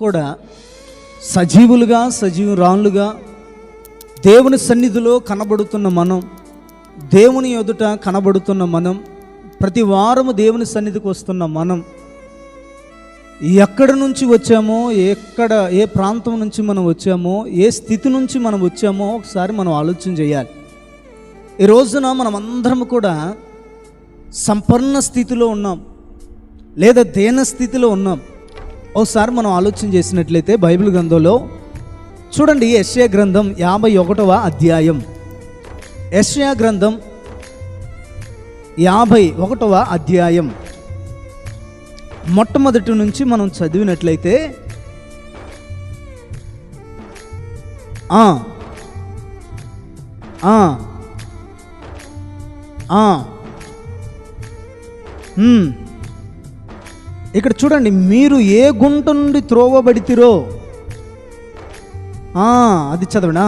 కూడా సజీవులుగా సజీవురాళ్ళుగా దేవుని సన్నిధిలో కనబడుతున్న మనం, దేవుని ఎదుట కనబడుతున్న మనం, ప్రతి వారము దేవుని సన్నిధికి వస్తున్న మనం ఎక్కడి నుంచి వచ్చామో, ఏ ప్రాంతం నుంచి మనం వచ్చామో, ఏ స్థితి నుంచి మనం వచ్చామో ఒకసారి మనం ఆలోచన చేయాలి. ఈ రోజున మనం అందరం కూడా సంపన్న స్థితిలో ఉన్నాం లేదా దీన స్థితిలో ఉన్నాం. ఒకసారి మనం ఆలోచన చేసినట్లయితే బైబిల్ గ్రంథంలో చూడండి, యెషయా గ్రంథం 51వ అధ్యాయం. యెషయా గ్రంథం 51వ అధ్యాయం మొట్టమొదటి నుంచి మనం చదివినట్లయితే ఇక్కడ చూడండి, మీరు ఏ గుంట నుండి త్రోవబడితిరో, అది చదవనా,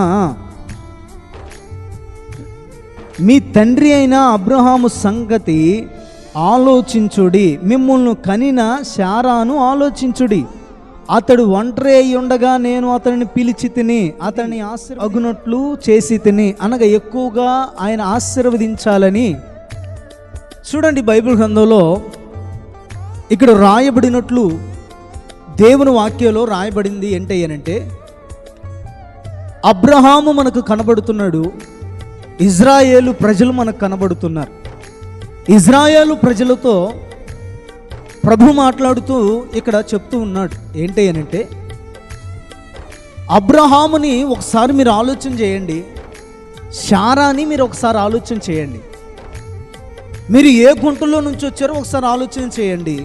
మీ తండ్రి అయిన అబ్రహాము సంగతి ఆలోచించుడి, మిమ్మల్ని కనిన శారాను ఆలోచించుడి. అతడు ఒంటరి అయి ఉండగా నేను అతనిని పిలిచి తిని అతన్ని ఆశీర్వదించినట్లు చేసి తిని, అనగా ఎక్కువగా ఆయన ఆశీర్వదించాలని. చూడండి, బైబిల్ గ్రంథంలో ఇక్కడ రాయబడినట్లు దేవుని వాక్యంలో రాయబడింది ఏంటంటే, అబ్రహాము మనకు కనబడుతున్నాడు, ఇజ్రాయేలు ప్రజలు మనకు కనబడుతున్నారు. ఇజ్రాయేలు ప్రజలతో ప్రభు మాట్లాడుతూ ఇక్కడ చెప్తూ ఉన్నాడు ఏంటంటే, అబ్రహాముని ఒకసారి మీరు ఆలోచన చేయండి, శారాని మీరు ఒకసారి ఆలోచన చేయండి, మీరు ఏ గుంటలో నుంచి వచ్చారో ఒకసారి ఆలోచన చేయండి.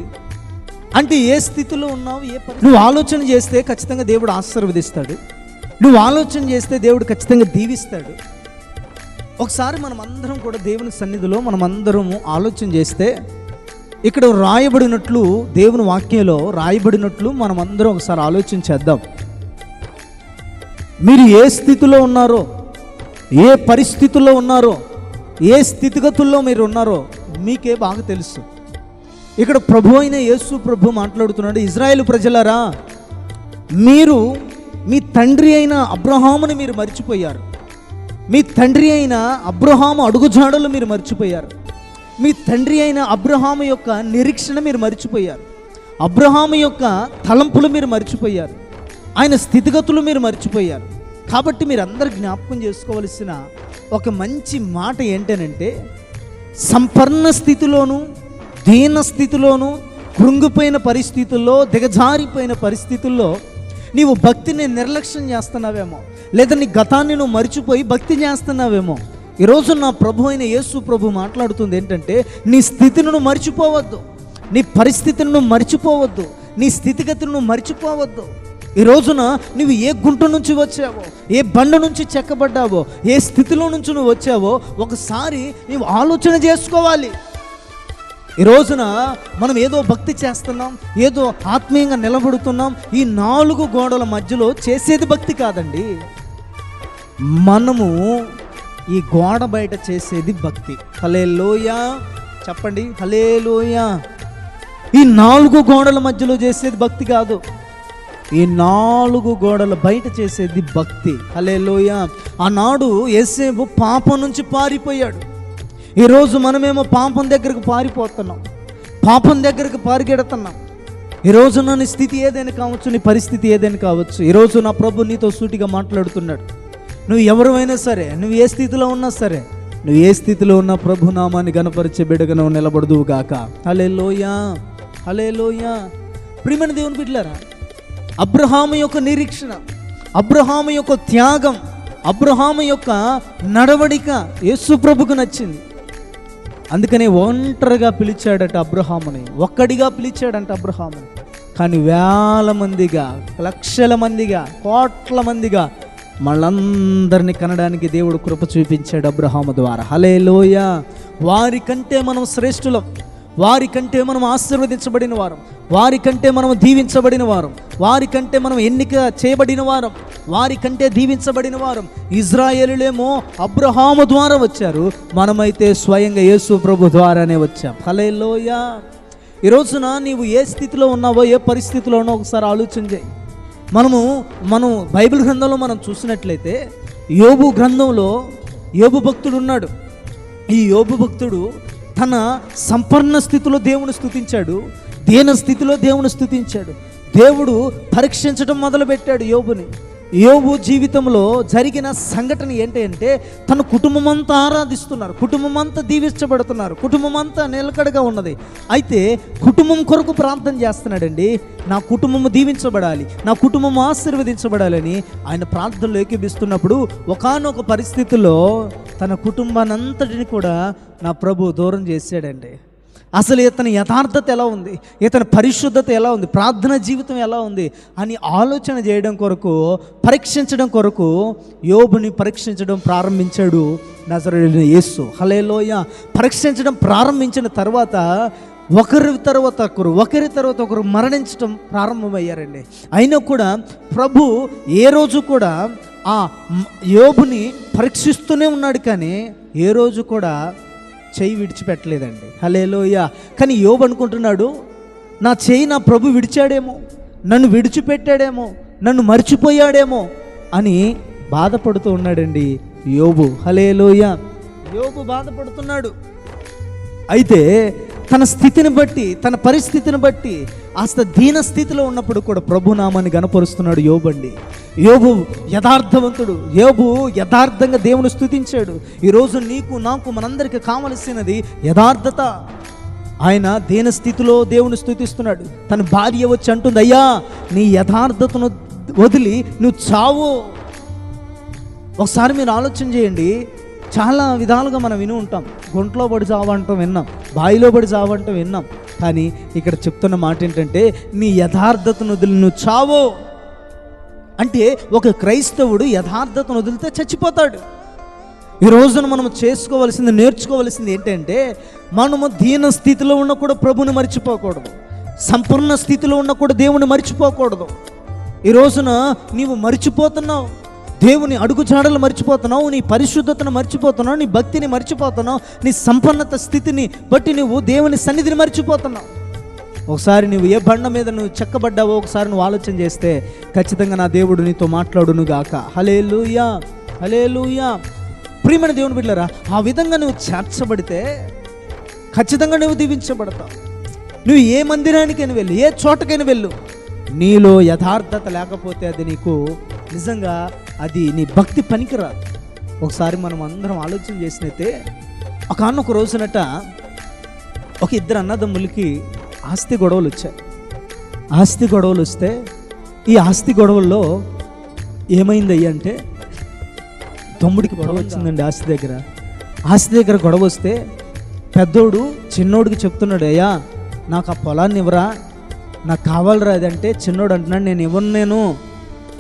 అంటే ఏ స్థితిలో ఉన్నావు, నువ్వు ఆలోచన చేస్తే ఖచ్చితంగా దేవుడు ఆశీర్వదిస్తాడు, నువ్వు ఆలోచన చేస్తే దేవుడు ఖచ్చితంగా దీవిస్తాడు. ఒకసారి మనం అందరం కూడా దేవుని సన్నిధిలో మనం అందరము ఆలోచన చేస్తే ఇక్కడ రాయబడినట్లు, దేవుని వాక్యంలో రాయబడినట్లు మనం అందరం ఒకసారి ఆలోచన చేద్దాం. మీరు ఏ స్థితిలో ఉన్నారో, ఏ పరిస్థితుల్లో ఉన్నారో, ఏ స్థితిగతుల్లో మీరు ఉన్నారో మీకే బాగా తెలుసు. ఇక్కడ ప్రభు అయిన యేసు ప్రభు మాట్లాడుతున్నాడు, ఇజ్రాయేలు ప్రజలారా, మీరు మీ తండ్రి అయిన అబ్రహాముని మీరు మర్చిపోయారు, మీ తండ్రి అయిన అబ్రహాము అడుగుజాడలు మీరు మర్చిపోయారు, మీ తండ్రి అయిన అబ్రహాము యొక్క నిరీక్షణ మీరు మర్చిపోయారు, అబ్రహాము యొక్క తలంపులు మీరు మర్చిపోయారు, ఆయన స్థితిగతులు మీరు మర్చిపోయారు. కాబట్టి మీరు అందరు జ్ఞాపకం చేసుకోవలసిన ఒక మంచి మాట ఏంటనంటే, సంపన్న స్థితిలోను దీన స్థితిలోను కృంగిపోయిన పరిస్థితుల్లో, దిగజారిపోయిన పరిస్థితుల్లో నీవు భక్తిని నిర్లక్ష్యం చేస్తున్నావేమో, లేదా నీ గతాన్ని నువ్వు మర్చిపోయి భక్తి చేస్తున్నావేమో. ఈరోజు నా ప్రభు అయిన యేసు ప్రభు మాట్లాడుతుంది ఏంటంటే, నీ స్థితిని నువ్వు మర్చిపోవద్దు, నీ పరిస్థితిని నువ్వు మర్చిపోవద్దు, నీ స్థితిగతిని నువ్వు మర్చిపోవద్దు. ఈ రోజున నువ్వు ఏ గుంట నుంచి వచ్చావో, ఏ బండ నుంచి చెక్కబడ్డావో, ఏ స్థితిలో నుంచి నువ్వు వచ్చావో ఒకసారి నువ్వు ఆలోచన చేసుకోవాలి. ఈ రోజున మనం ఏదో భక్తి చేస్తున్నాం, ఏదో ఆత్మీయంగా నిలబడుతున్నాం, ఈ 4 గోడల మధ్యలో చేసేది భక్తి కాదండి. మనము ఈ గోడ బయట చేసేది భక్తి. హల్లెలూయా చెప్పండి, హల్లెలూయా. ఈ 4 గోడల మధ్యలో చేసేది భక్తి కాదు, ఈ 4 గోడల బయట చేసేది భక్తి. హల్లెలూయా. ఆనాడు యేసేపు పాపం నుంచి పారిపోయాడు, ఈరోజు మనమేమో పాపం దగ్గరకు పారిపోతున్నాం, పాపం దగ్గరకు పారిగెడుతున్నాం. ఈరోజు నీ స్థితి ఏదైనా కావచ్చు, నీ పరిస్థితి ఏదైనా కావచ్చు, ఈరోజు నా ప్రభు నీతో సూటిగా మాట్లాడుతున్నాడు. నువ్వు ఎవరైనా సరే, నువ్వు ఏ స్థితిలో ఉన్నా సరే, నువ్వు ఏ స్థితిలో ఉన్నా ప్రభు నామాన్ని గణపరిచే బిడ్డగా నువ్వు నిలబడదువు గాక. హల్లెలూయా, హల్లెలూయా. ప్రియమైన దేవుని బిడ్డలారా, అబ్రహాము యొక్క నిరీక్షణ, అబ్రహాము యొక్క త్యాగం, అబ్రహాము యొక్క నడవడిక యేసు ప్రభుకు నచ్చింది. అందుకనే ఒంటరిగా పిలిచాడట అబ్రహాముని, ఒక్కడిగా పిలిచాడంట అబ్రహాముని. కానీ వేల మందిగా, లక్షల మందిగా, కోట్ల మందిగా మళ్ళందరినీ కనడానికి దేవుడు కృప చూపించాడు అబ్రహాము ద్వారా. హల్లెలూయా. వారికంటే మనం శ్రేష్ఠులం, వారికంటే మనం ఆశీర్వదించబడిన వారం, వారికంటే మనం దీవించబడిన వారం, వారికంటే మనం ఎన్నిక చేయబడిన వారం, వారికంటే దీవించబడిన వారం. ఇజ్రాయేలులేమో అబ్రహాము ద్వారా వచ్చారు, మనమైతే స్వయంగా యేసు ప్రభు ద్వారానే వచ్చాం. హల్లెలూయా. ఈ రోజున నీవు ఏ స్థితిలో ఉన్నావో, ఏ పరిస్థితిలో ఉన్నావో ఒకసారి ఆలోచన చేయి. మనం బైబిల్ గ్రంథంలో మనం చూసినట్లయితే యోబు గ్రంథంలో యోబు భక్తుడు ఉన్నాడు. ఈ యోబు భక్తుడు తన సంపన్న స్థితిలో దేవుని స్తుతించాడు, దీన స్థితిలో దేవుని స్తుతించాడు. దేవుడు పరీక్షించడం మొదలుపెట్టాడు యోబుని. యోబు జీవితంలో జరిగిన సంఘటన ఏంటి అంటే తన కుటుంబం అంతా ఆరాధిస్తున్నారు, కుటుంబం అంతా దీవించబడుతున్నారు, కుటుంబం అంతా నిలకడగా ఉన్నది. అయితే కుటుంబం కొరకు ప్రార్థన చేస్తున్నాడండి. నా కుటుంబము దీవించబడాలి, నా కుటుంబం ఆశీర్వదించబడాలని ఆయన ప్రార్థనలు ఏకీభిస్తున్నప్పుడు ఒకానొక పరిస్థితుల్లో తన కుటుంబాన్ని అంతటిని కూడా నా ప్రభు దూరం చేశాడండి. అసలు ఇతని యథార్థత ఎలా ఉంది, ఇతని పరిశుద్ధత ఎలా ఉంది, ప్రార్థన జీవితం ఎలా ఉంది అని ఆలోచన చేయడం కొరకు, పరీక్షించడం కొరకు యోబుని పరీక్షించడం ప్రారంభించాడు నజరేయుడైన యేసు. హల్లెలూయా. పరీక్షించడం ప్రారంభించిన తర్వాత ఒకరి తర్వాత ఒకరు మరణించడం ప్రారంభమయ్యారండి. అయినా కూడా ప్రభు ఏ రోజు కూడా ఆ యోబుని పరీక్షిస్తూనే ఉన్నాడు, కానీ ఏ రోజు కూడా చెయ్యి విడిచిపెట్టలేదండి. హల్లెలూయా. కానీ యోబు అనుకుంటున్నాడు, నా చెయ్యి నా ప్రభు విడిచాడేమో, నన్ను విడిచిపెట్టాడేమో, నన్ను మర్చిపోయాడేమో అని బాధపడుతూ ఉన్నాడండి యోబు. హల్లెలూయా. యోబు బాధపడుతున్నాడు. అయితే తన స్థితిని బట్టి, తన పరిస్థితిని బట్టి అస్త దీన స్థితిలో ఉన్నప్పుడు కూడా ప్రభునామాన్ని గణపరుస్తున్నాడు యోబు అండి. యోబు యథార్థవంతుడు, యోబు యథార్థంగా దేవుని స్తుతించాడు. ఈరోజు నీకు నాకు మనందరికీ కావలసినది యథార్థత. ఆయన దీన స్థితిలో దేవుని స్తుతిస్తున్నాడు. తన భార్య వచ్చి అంటుంది, అయ్యా నీ యథార్థతను వదిలి నువ్వు చావు. ఒకసారి మీరు ఆలోచన చేయండి. చాలా విధాలుగా మనం విని ఉంటాం. గుంట్లో పడి చావంటాం విన్నాం, బావిలో పడి చావంటాం విన్నాం. కానీ ఇక్కడ చెప్తున్న మాట ఏంటంటే నీ యథార్థతను వదిలి నువ్వు చావు అంటే ఒక క్రైస్తవుడు యథార్థతను వదిలితే చచ్చిపోతాడు. ఈ రోజున మనం చేసుకోవలసింది, నేర్చుకోవలసింది ఏంటంటే మనము దీన స్థితిలో ఉన్న కూడా ప్రభుని మర్చిపోకూడదు, సంపూర్ణ స్థితిలో ఉన్న కూడా దేవుని మర్చిపోకూడదు. ఈ రోజున నీవు మర్చిపోతున్నావు, దేవుని అడుగుజాడలు మర్చిపోతున్నావు, నీ పరిశుద్ధతను మర్చిపోతున్నావు, నీ భక్తిని మర్చిపోతున్నావు, నీ సంపన్నత స్థితిని బట్టి నువ్వు దేవుని సన్నిధిని మర్చిపోతున్నావు. ఒకసారి నువ్వు ఏ బండ మీద నువ్వు చెక్కబడ్డావో ఒకసారి నువ్వు ఆలోచన చేస్తే ఖచ్చితంగా నా దేవుడు నీతో మాట్లాడును గాక. హల్లెలూయా, హల్లెలూయా. ప్రియమైన దేవుని బిడ్డలారా, ఆ విధంగా నువ్వు చేర్చబడితే ఖచ్చితంగా నువ్వు దీవించబడతావు. నువ్వు ఏ మందిరానికైనా వెళ్ళు, ఏ చోటకైనా వెళ్ళు, నీలో యథార్థత లేకపోతే అది నీకు నిజంగా అది నీ భక్తి పనికిరాదు. ఒకసారి మనం అందరం ఆలోచన చేసినైతే ఒక రోజునట ఒక ఇద్దరు అన్నదమ్ములకి ఆస్తి గొడవలు వచ్చాయి. ఆస్తి గొడవలు వస్తే ఈ ఆస్తి గొడవల్లో ఏమైందయ్యి అంటే తమ్ముడికి గొడవ వచ్చిందండి. ఆస్తి దగ్గర గొడవ వస్తే పెద్దోడు చిన్నోడికి చెప్తున్నాడు, అయ్యా నాకు ఆ పొలాన్ని ఇవ్వరా, నాకు కావాలరా అది అంటే చిన్నోడు అంటున్నాడు, నేను ఇవ్వను,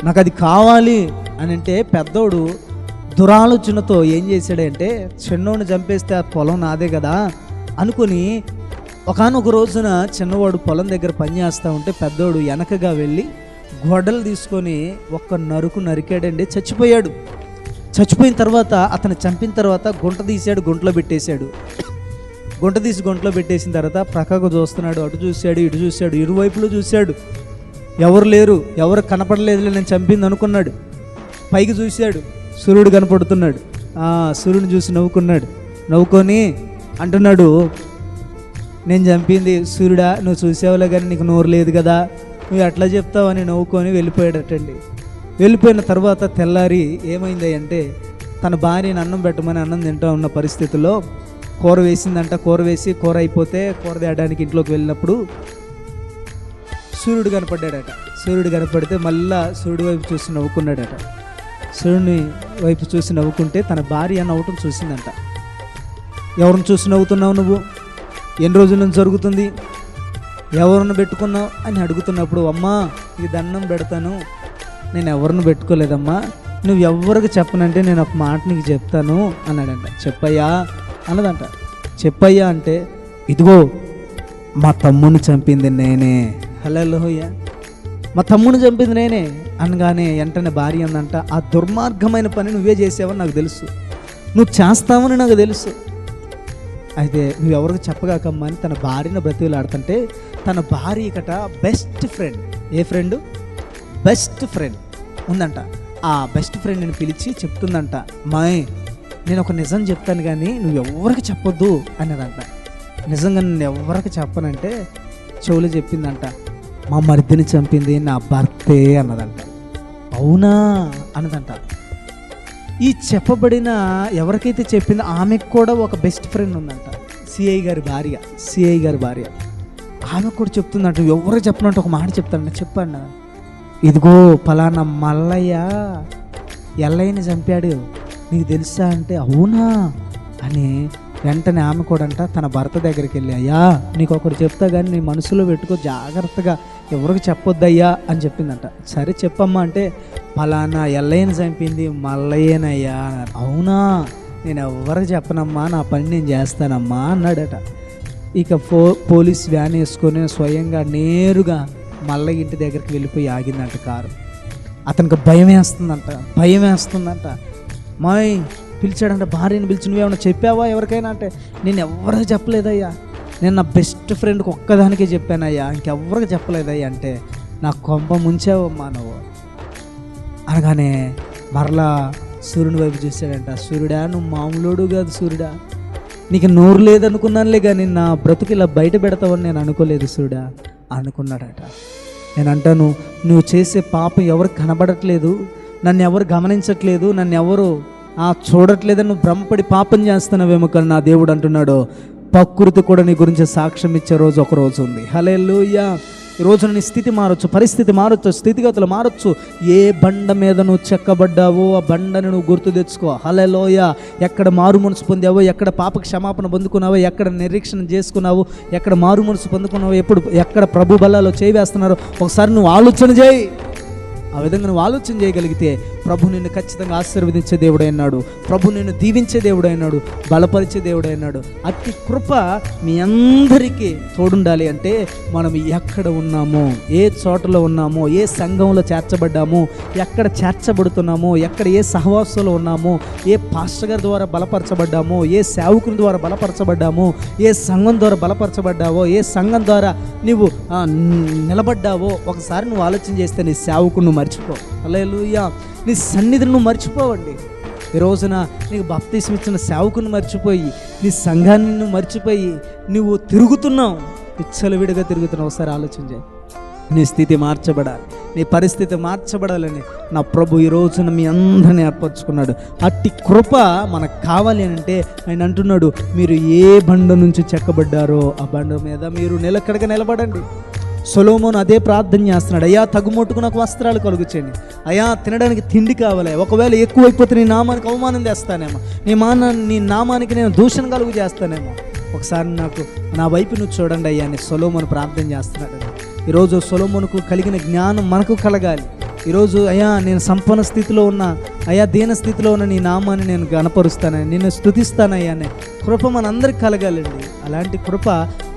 నాకు అది కావాలి అని అంటే పెద్దోడు దురాలోచనతో ఏం చేశాడంటే చిన్నోడిని చంపేస్తే ఆ పొలం నాదే కదా అనుకుని ఒకానొక రోజున చిన్నవాడు పొలం దగ్గర పని చేస్తూ ఉంటే పెద్దోడు వెనకగా వెళ్ళి గొడ్డలు తీసుకొని ఒక్క నరుకు నరికాడండి. చచ్చిపోయాడు. చచ్చిపోయిన తర్వాత అతను చంపిన తర్వాత గుంట తీసాడు, గుంటలో పెట్టేశాడు. గుంట తీసి గుంటలో పెట్టేసిన తర్వాత ప్రక్కకు చూస్తున్నాడు, అటు చూశాడు, ఇటు చూశాడు, ఇరువైపులు చూశాడు. ఎవరు లేరు, ఎవరు కనపడలేదు, నేను చంపింది అనుకున్నాడు. పైకి చూశాడు, సూర్యుడు కనపడుతున్నాడు. సూర్యుని చూసి నవ్వుకొని అంటున్నాడు, నేను చంపింది సూర్యుడా, నువ్వు చూసావులే కానీ నీకు నోరు లేదు కదా, నువ్వు ఎట్లా చెప్తావు అని నవ్వుకొని వెళ్ళిపోయాడటండి. వెళ్ళిపోయిన తర్వాత తెల్లారి ఏమైంది అంటే తన భార్యని అన్నం పెట్టమని అన్నం తింటూ ఉన్న పరిస్థితుల్లో కూర వేసిందంట. కూర వేసి కూర అయిపోతే కూర తేయడానికి ఇంట్లోకి వెళ్ళినప్పుడు సూర్యుడు కనపడ్డాడట. సూర్యుడు కనపడితే మళ్ళా సూర్యుడి వైపు చూసి నవ్వుకున్నాడట. సూర్యుని వైపు చూసి నవ్వుకుంటే తన భార్య నవ్వటం చూసిందంట. ఎవరిని చూసి నవ్వుతున్నావు నువ్వు, ఎన్ని రోజుల నుంచి జరుగుతుంది, ఎవరిని పెట్టుకున్నావు అని అడుగుతున్నప్పుడు, అమ్మా ఇది దండం పెడతాను, నేను ఎవరిని పెట్టుకోలేదమ్మా, నువ్వు ఎవరికి చెప్పనంటే నేను ఒక మాట నీకు చెప్తాను అన్నాడంట. చెప్పయ్యా అన్నదంట. చెప్పయ్యా అంటే ఇదిగో మా తమ్ముని చంపింది నేనే. హల్లెలూయా. మా తమ్ముని చంపింది నేనే అనగానే వెంటనే భార్య అందంట, ఆ దుర్మార్గమైన పని నువ్వే చేసావని నాకు తెలుసు, నువ్వు చేస్తావని నాకు తెలుసు, అయితే నువ్వు ఎవరికి చెప్పగాకమ్మా అని తన భార్యను బ్రతిలాడుతుంటే తన భార్య కట బెస్ట్ ఫ్రెండ్. ఏ ఫ్రెండ్? బెస్ట్ ఫ్రెండ్ ఉందంట. ఆ బెస్ట్ ఫ్రెండ్ని పిలిచి చెప్తుందంట, మాయ్ నేను ఒక నిజం చెప్తాను కానీ నువ్వు ఎవరికి చెప్పొద్దు అన్నదంట. నిజంగా నేను ఎవరికి చెప్పనంటే చెవులు చెప్పిందంట, మా మరిదిని చంపింది నా భర్తే అన్నదంట. అవునా అన్నదంట. ఈ చెప్పబడిన ఎవరికైతే చెప్పిందో ఆమెకు కూడా ఒక బెస్ట్ ఫ్రెండ్ ఉందంట, సిఐ గారి భార్య. ఆమెకు కూడా చెప్తుందంట, ఎవరికి చెప్పనంటే ఒక మాట చెప్తానంట, చెప్పండి, ఇదిగో పలానా మల్లయ్య ఎల్లయ్యని చంపాడు, నీకు తెలుసా అంటే అవునా అని వెంటనే ఆమె కూడా అంట తన భర్త దగ్గరికి వెళ్ళి, అయ్యా నీకు ఒకటి చెప్తా కానీ నీ మనసులో పెట్టుకో, జాగ్రత్తగా ఎవరికి చెప్పొద్దయ్యా అని చెప్పిందంట. సరే చెప్పమ్మా అంటే, పలానా ఎల్లయ్యని చంపింది మల్లయ్యనయ్యా. అవునా, నేను ఎవరికి చెప్పనమ్మా, నా పని నేను చేస్తానమ్మా అన్నాడట. ఇక పోలీస్ వ్యాన్ వేసుకొని స్వయంగా నేరుగా మల్లయ్య ఇంటి దగ్గరికి వెళ్ళిపోయి ఆగిందంట కారు. అతనికి భయం వేస్తుందంట. మాయ్ పిలిచాడంట, భార్యని పిలిచి, నువ్వేమన్నా చెప్పావా ఎవరికైనా అంటే, నేను ఎవరికి చెప్పలేదయ్యా, నేను నా బెస్ట్ ఫ్రెండ్కి ఒక్కదానికే చెప్పానయ్యా, ఇంకెవ్వరికి చెప్పలేదయ్యా అంటే, నా కొంప ముంచావమ్మా నువ్వు అనగానే మరలా సూర్యుని వైపు చూశాడంట. సూర్యుడా, నువ్వు మామూలుడు కాదు సూర్యుడా, నీకు నోరు లేదనుకున్నానులే కానీ నా బ్రతుకు ఇలా బయట పెడతావని నేను అనుకోలేదు సూర్యుడా అనుకున్నాడట. నేను అంటాను, నువ్వు చేసే పాపం ఎవరికి కనబడట్లేదు, నన్ను ఎవరు గమనించట్లేదు, నన్ను ఎవరు చూడట్లేదని నువ్వు భ్రమపడి పాపం చేస్తున్నావేమో, కానీ నా దేవుడు అంటున్నాడు, ప్రకృతి కూడా నీ గురించి సాక్ష్యం ఇచ్చే రోజు ఒక రోజు ఉంది. హల్లెలూయా. ఈ రోజున నీ స్థితి మారొచ్చు, పరిస్థితి మారొచ్చు, స్థితిగతులు మారొచ్చు. ఏ బండ మీద నువ్వు చెక్కబడ్డావో ఆ బండని నువ్వు గుర్తు తెచ్చుకో. హల్లెలూయా. ఎక్కడ మారు మనసు పొందావో, ఎక్కడ పాప క్షమాపణ పొందుకున్నావో, ఎక్కడ నిరీక్షణ చేసుకున్నావో, ఎక్కడ మారు మనసు పొందుకున్నావో, ఎక్కడ ప్రభు బల్లలో చేయి వేస్తున్నారో ఒకసారి నువ్వు ఆలోచన చేయి. ఆ విధంగా నువ్వు ఆలోచన చేయగలిగితే ప్రభు నిన్ను ఖచ్చితంగా ఆశీర్వదించే దేవుడైనాడు, ప్రభు నిన్ను దీవించే దేవుడైనాడు, బలపరిచే దేవుడైనాడు. అతి కృప మీ అందరికీ తోడుండాలి అంటే మనం ఎక్కడ ఉన్నామో, ఏ చోటలో ఉన్నామో, ఏ సంఘంలో చేర్చబడ్డామో, ఎక్కడ చేర్చబడుతున్నామో, ఎక్కడ ఏ సహవాసంలో ఉన్నామో, ఏ పాస్టర్ గారి ద్వారా బలపరచబడ్డామో, ఏ సేవకుని ద్వారా బలపరచబడ్డామో, ఏ సంఘం ద్వారా బలపరచబడ్డావో, ఏ సంఘం ద్వారా నువ్వు నిలబడ్డావో ఒకసారి నువ్వు ఆలోచన చేస్తే నీ సేవకుని నువ్వు మర్చిపో. హల్లెలూయా. నీ సన్నిధిని నువ్వు మర్చిపోవండి. ఈ రోజున నీకు బాప్తిసం ఇచ్చిన సేవకుని మర్చిపోయి, నీ సంఘాన్ని నువ్వు మర్చిపోయి నువ్వు తిరుగుతున్నావు, విచ్చలవిడిగా తిరుగుతున్నావు. ఒకసారి ఆలోచన చేయి. నీ స్థితి మార్చబడాలి, నీ పరిస్థితి మార్చబడాలని నా ప్రభు ఈ రోజున మీ అందరిని ఏర్పరచుకున్నాడు. అట్టి కృప మనకు కావాలి అని అంటే ఆయన అంటున్నాడు, మీరు ఏ బండ నుంచి చెక్కబడ్డారో ఆ బండ మీద మీరు నిలకడగా నిలబడండి. సొలొమోను అదే ప్రార్థన చేస్తున్నాడు, అయ్యా తగ్గుమొట్టుకు నాకు వస్త్రాలు కలుగు చేయండి, అయ్యా తినడానికి తిండి కావాలి, ఒకవేళ ఎక్కువైపోతే నీ నామానికి అవమానం చేస్తానేమో, నీ నామానికి నేను దూషణ కలుగు చేస్తానేమో, ఒకసారి నాకు నా వైపు నువ్వు చూడండి అయ్యా అని సొలొమోను ప్రార్థన చేస్తున్నాడు. ఈరోజు సొలొమోనుకు కలిగిన జ్ఞానం మనకు కలగాలి. ఈరోజు అయ్యా నేను సంపన్న స్థితిలో ఉన్నా, అయ్యా దీన స్థితిలో ఉన్న నీ నామాన్ని నేను గణపరుస్తానని, నిన్ను స్తుతిస్తానయ్యా అనే కృప మనందరికీ కలగాలండి. అలాంటి కృప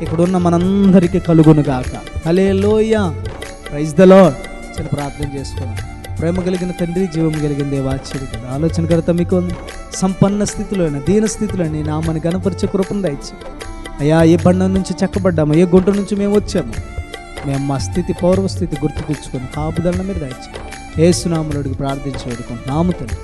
ఇక్కడున్న మనందరికీ కలుగును గాక. హల్లెలూయా. Praise the Lord. చాలా ప్రార్థన చేసుకున్నాం. ప్రేమ కలిగిన తండ్రి, జీవం కలిగిన దేవా, ఆశ్చర్యకర ఆలోచనకర్త మీకు సంపన్న స్థితిలో దీన స్థితిలో నీ నామాన్ని గణపరిచే కృపను దయచి అయ్యా, ఏ బండ నుంచి చెక్కబడ్డామో, ఏ గుంట నుంచి మేము వచ్చామో, మేము మా స్థితి పూర్వస్థితి గుర్తు తెచ్చుకొని కాపుదలను మీరు దయచేయండి. యేసు నామములో అడిగి ప్రార్థించి వేడుకుంటున్నాము తండ్రి.